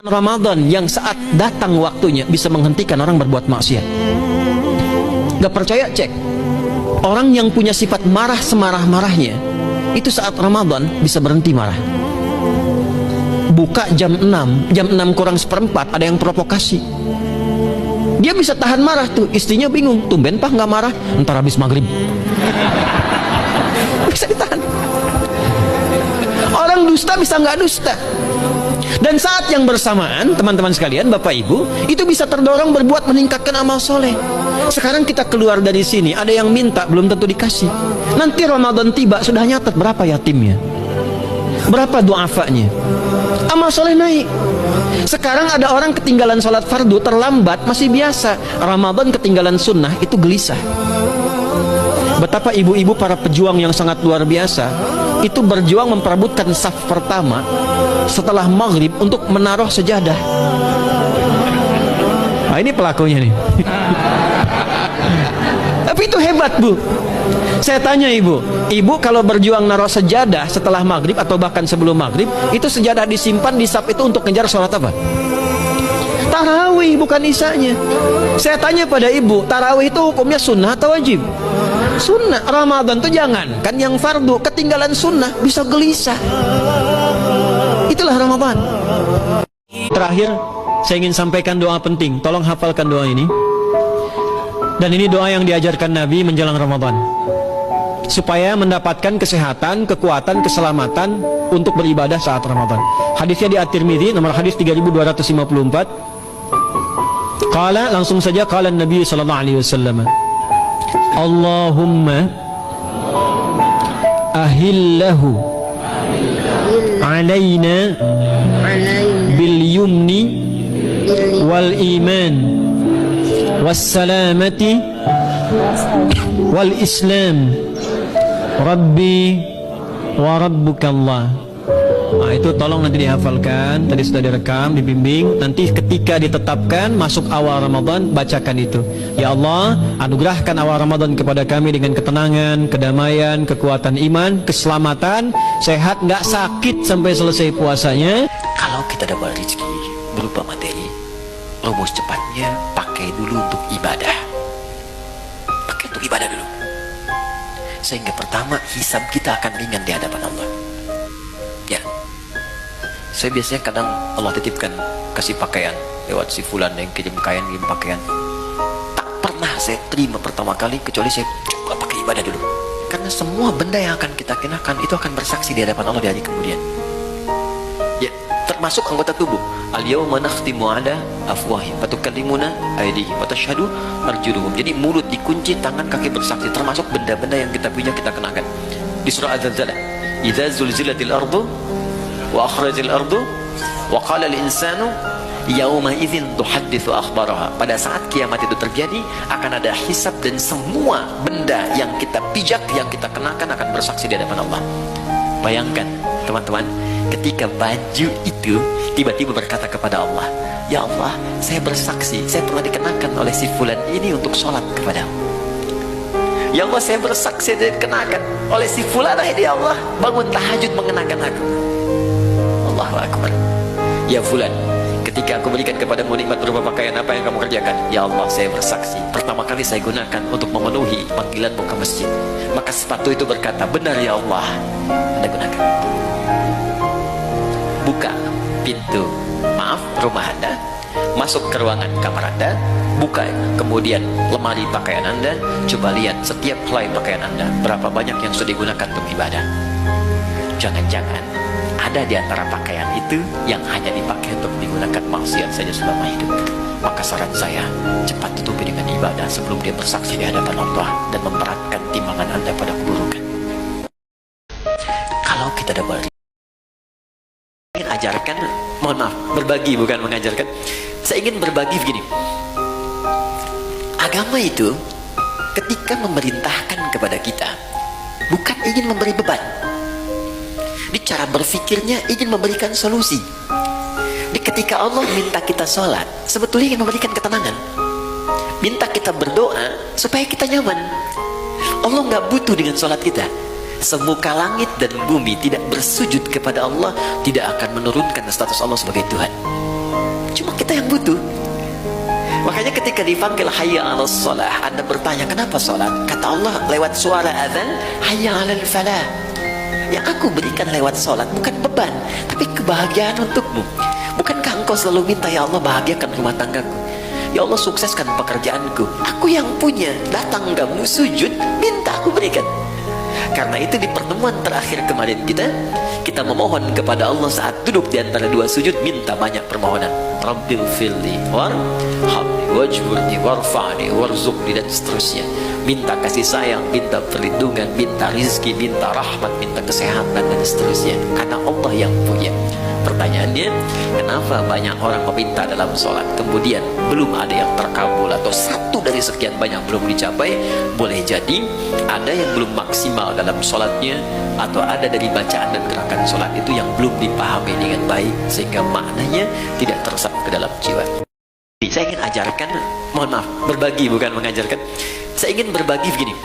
Ramadan yang saat datang waktunya bisa menghentikan orang berbuat maksiat. Gak percaya, cek. Orang yang punya sifat marah semarah-marahnya, itu saat Ramadan bisa berhenti marah. Buka jam 6 kurang seperempat ada yang provokasi, dia bisa tahan marah tuh. Istrinya bingung, tumben pak nggak marah, ntar habis maghrib. Bisa ditahan. Orang dusta bisa nggak dusta. Dan saat yang bersamaan, teman-teman sekalian, bapak ibu, itu bisa terdorong berbuat meningkatkan amal soleh. Sekarang kita keluar dari sini, ada yang minta belum tentu dikasih. Nanti Ramadan tiba sudah nyatet berapa yatimnya, berapa du'afanya, amal soleh naik. Sekarang ada orang ketinggalan sholat fardu terlambat masih biasa, Ramadan ketinggalan sunnah itu gelisah. Betapa ibu-ibu para pejuang yang sangat luar biasa itu berjuang memperebutkan saf pertama setelah maghrib untuk menaruh sejadah. Nah, ini pelakunya nih. Tapi itu hebat, Bu. Saya tanya ibu kalau berjuang naruh sejadah setelah maghrib atau bahkan sebelum maghrib, itu sejadah disimpan di saf itu untuk ngejar sholat apa? Tarawih, bukan isanya. Saya tanya pada ibu, tarawih itu hukumnya sunnah atau wajib? Sunnah. Ramadan tuh jangan kan yang fardu, ketinggalan sunnah bisa gelisah. Itulah Ramadan. Terakhir saya ingin sampaikan doa penting. Tolong hafalkan doa ini. Dan ini doa yang diajarkan Nabi menjelang Ramadan, supaya mendapatkan kesehatan, kekuatan, keselamatan untuk beribadah saat Ramadan. Hadisnya di At-Tirmidzi nomor hadis 3254. Qala, langsung saja, qala Nabi sallallahu alaihi wasallam, Allahumma ahillahu alaina bil yumni wal iman was salamati wal islam rabbi wa rabbuka Allah. Nah, itu tolong nanti dihafalkan. Tadi sudah direkam, dibimbing. Nanti ketika ditetapkan masuk awal Ramadan, bacakan itu. Ya Allah, anugerahkan awal Ramadan kepada kami dengan ketenangan, kedamaian, kekuatan iman, keselamatan, sehat, nggak sakit sampai selesai puasanya. Kalau kita dapat rezeki berupa materi, rumus cepatnya pakai dulu untuk ibadah. Pakai untuk ibadah dulu. Sehingga pertama, hisab kita akan ringan di hadapan Allah. Ya, saya biasanya kadang Allah titipkan kasih pakaian lewat si fulan yang kirim kain, kirim pakaian. Tak pernah saya terima pertama kali kecuali saya coba pakai ibadah dulu. Karena semua benda yang akan kita kenakan itu akan bersaksi di hadapan Allah di hari kemudian. Ya, termasuk anggota tubuh. Al-yawma nakhtimu ala afwahim wa tukallimuna aydihim wa tashhadu arjuluhum. Jadi mulut dikunci, tangan kaki bersaksi, termasuk benda-benda yang kita punya kita kenakan. Di surah Az-Zalzalah, idza zulzilatil ardu wa akhrajal ardu wa qala al insanu yauma idzin tuhadditsu akhbaraha. Pada saat kiamat itu terjadi akan ada hisab dan semua benda yang kita pijak, yang kita kenakan akan bersaksi di hadapan Allah. Bayangkan teman-teman, ketika baju itu tiba-tiba berkata kepada Allah, ya Allah, saya bersaksi saya pernah dikenakan oleh si fulan ini untuk sholat kepadamu. Ya Allah, saya bersaksi dan dikenakan oleh si fulan ini, ya Allah, bangun tahajud mengenakan aku. Allahu Akbar. Ya fulan, ketika aku berikan kepadamu nikmat berupa pakaian, apa yang kamu kerjakan? Ya Allah, saya bersaksi pertama kali saya gunakan untuk memenuhi panggilanmu ke masjid. Maka sepatu itu berkata, benar ya Allah, Anda gunakan. Buka pintu, maaf, rumah Anda, masuk ke ruangan kamar Anda, buka kemudian lemari pakaian Anda, coba lihat setiap helai pakaian Anda berapa banyak yang sudah digunakan untuk ibadah. Jangan-jangan ada di antara pakaian itu yang hanya dipakai untuk digunakan maksiat saja selama hidup. Maka saran saya, cepat tutupi dengan ibadah sebelum dia bersaksi di hadapan Allah dan memberatkan timbangan Anda pada keburukan. Kalau kita dapat ingin ajarkan, mohon maaf, berbagi bukan mengajarkan. Saya ingin berbagi begini. Agama itu ketika memerintahkan kepada kita, bukan ingin memberi beban. Di cara berfikirnya ingin memberikan solusi. Di ketika Allah minta kita sholat, sebetulnya ingin memberikan ketenangan. Minta kita berdoa supaya kita nyaman. Allah nggak butuh dengan sholat kita. Semuka langit dan bumi tidak bersujud kepada Allah, tidak akan menurunkan status Allah sebagai Tuhan. Makanya ketika dipanggil hayya 'alas shalah, Anda bertanya kenapa sholat? Kata Allah lewat suara azan, hayya 'alal falah. Yang aku berikan lewat sholat bukan beban, tapi kebahagiaan untukmu. Bukankah engkau selalu minta, ya Allah bahagiakan rumah tanggaku, ya Allah sukseskan pekerjaanku? Aku yang punya. Datang kamu sujud, minta aku berikan. Karena itu di pertemuan terakhir kemarin kita memohon kepada Allah saat duduk di antara dua sujud, minta banyak permohonan. Rabbil filli warhamni wajburni warfa'ni warzuqni, dan seterusnya. Minta kasih sayang, minta perlindungan, minta rizki, minta rahmat, minta kesehatan, dan seterusnya. Karena Allah yang punya. Pertanyaannya, kenapa banyak orang meminta dalam sholat kemudian belum ada yang terkabul, atau satu dari sekian banyak belum dicapai? Boleh jadi ada yang belum maksimal dalam sholatnya, atau ada dari bacaan dan gerakan sholat itu yang belum dipahami dengan baik, sehingga maknanya tidak teresap ke dalam jiwa. Saya ingin ajarkan, mohon maaf, berbagi bukan mengajarkan. Saya ingin berbagi begini.